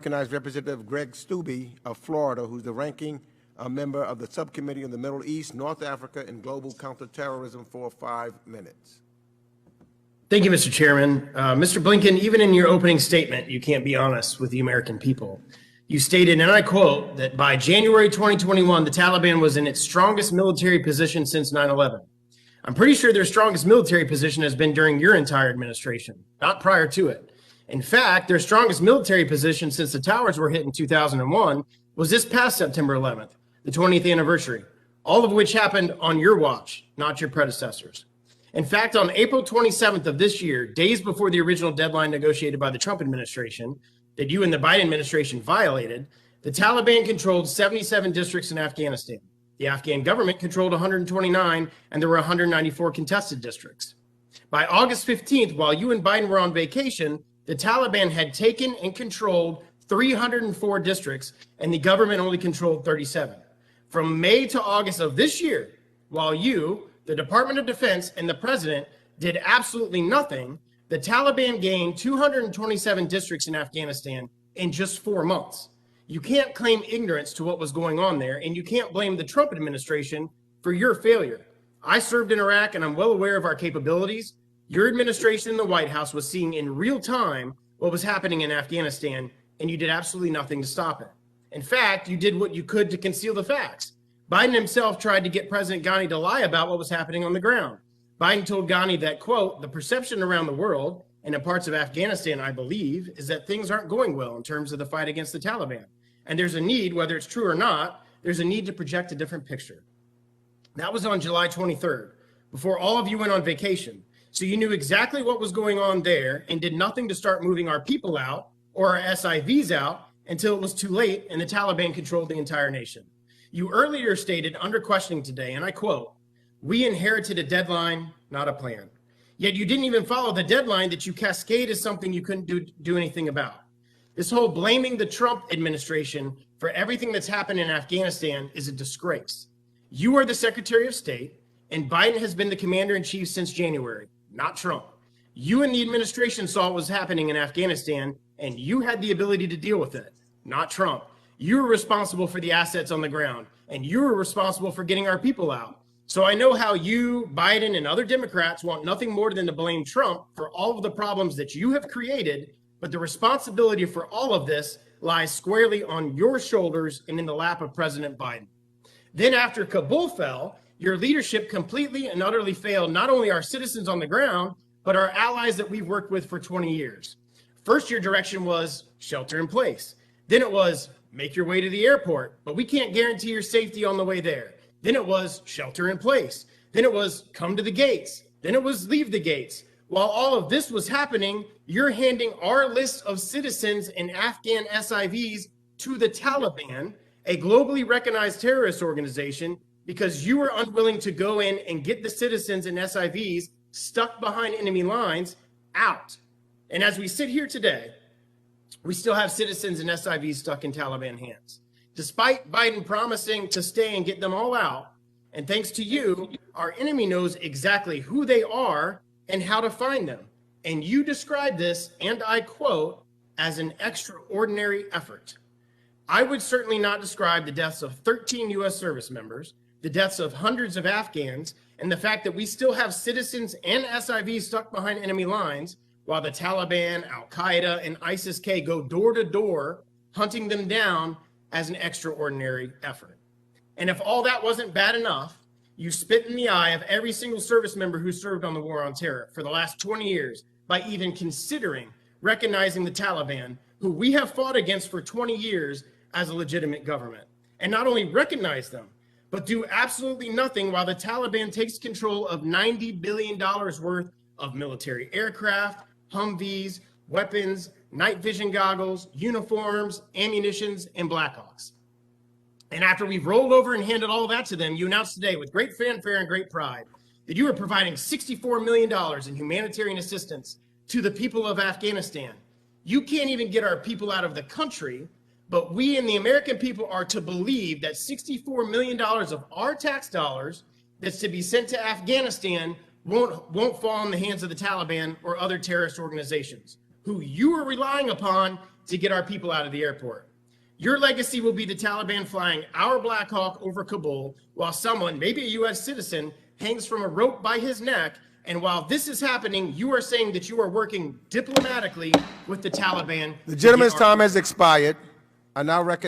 recognize Representative Greg Stubbe of Florida, who's the ranking member of the Subcommittee on the Middle East, North Africa, and Global Counterterrorism for 5 minutes. Thank you, Mr. Chairman. Mr. Blinken, even in your opening statement, you can't be honest with the American people. You stated, and I quote, that by January 2021, the Taliban was in its strongest military position since 9/11. I'm pretty sure their strongest military position has been during your entire administration, not prior to it. In fact, their strongest military position since the towers were hit in 2001 was this past September 11th, the 20th anniversary, all of which happened on your watch, not your predecessors. In fact, on April 27th of this year, days before the original deadline negotiated by the Trump administration that you and the Biden administration violated, the Taliban controlled 77 districts in Afghanistan. The Afghan government controlled 129, and there were 194 contested districts. By August 15th, while you and Biden were on vacation, the Taliban had taken and controlled 304 districts, and the government only controlled 37. From May to August of this year, while you, the Department of Defense, and the president did absolutely nothing, the Taliban gained 227 districts in Afghanistan in just 4 months. You can't claim ignorance to what was going on there, and you can't blame the Trump administration for your failure. I served in Iraq, and I'm well aware of our capabilities. Your administration in the White House was seeing in real time what was happening in Afghanistan, and you did absolutely nothing to stop it. In fact, you did what you could to conceal the facts. Biden himself tried to get President Ghani to lie about what was happening on the ground. Biden told Ghani that, quote, the perception around the world, and in parts of Afghanistan, I believe, is that things aren't going well in terms of the fight against the Taliban. And there's a need, whether it's true or not, there's a need to project a different picture. That was on July 23rd, before all of you went on vacation. So you knew exactly what was going on there and did nothing to start moving our people out or our SIVs out until it was too late and the Taliban controlled the entire nation. You earlier stated under questioning today, and I quote, we inherited a deadline, not a plan. Yet you didn't even follow the deadline that you cascade as something you couldn't do anything about. This whole blaming the Trump administration for everything that's happened in Afghanistan is a disgrace. You are the Secretary of State, and Biden has been the commander-in-chief since January, not Trump. You and the administration saw what was happening in Afghanistan, and you had the ability to deal with it, not Trump. You were responsible for the assets on the ground, and you were responsible for getting our people out. So I know how you, Biden, and other Democrats want nothing more than to blame Trump for all of the problems that you have created, but the responsibility for all of this lies squarely on your shoulders and in the lap of President Biden. Then after Kabul fell, your leadership completely and utterly failed not only our citizens on the ground, but our allies that we've worked with for 20 years. First, your direction was shelter in place. Then it was make your way to the airport, but we can't guarantee your safety on the way there. Then it was shelter in place. Then it was come to the gates. Then it was leave the gates. While all of this was happening, you're handing our list of citizens and Afghan SIVs to the Taliban, a globally recognized terrorist organization, because you were unwilling to go in and get the citizens and SIVs stuck behind enemy lines out. And as we sit here today, we still have citizens and SIVs stuck in Taliban hands. Despite Biden promising to stay and get them all out, and thanks to you, our enemy knows exactly who they are and how to find them. And you describe this, and I quote, as an extraordinary effort. I would certainly not describe the deaths of 13 U.S. service members, the deaths of hundreds of Afghans, and the fact that we still have citizens and SIVs stuck behind enemy lines while the Taliban, Al-Qaeda, and ISIS-K go door to door hunting them down as an extraordinary effort. And if all that wasn't bad enough, you spit in the eye of every single service member who served on the war on terror for the last 20 years by even considering recognizing the Taliban, who we have fought against for 20 years as a legitimate government. And not only recognize them, but do absolutely nothing while the Taliban takes control of $90 billion worth of military aircraft, Humvees, weapons, night vision goggles, uniforms, ammunitions, and Blackhawks. And after we've rolled over and handed all that to them, you announced today with great fanfare and great pride that you are providing $64 million in humanitarian assistance to the people of Afghanistan. You can't even get our people out of the country, but we and the American people are to believe that $64 million of our tax dollars that's to be sent to Afghanistan won't fall in the hands of the Taliban or other terrorist organizations, who you are relying upon to get our people out of the airport. Your legacy will be the Taliban flying our Black Hawk over Kabul while someone, maybe a U.S. citizen, hangs from a rope by his neck. And while this is happening, you are saying that you are working diplomatically with the Taliban. The gentleman's time has expired. I now recognize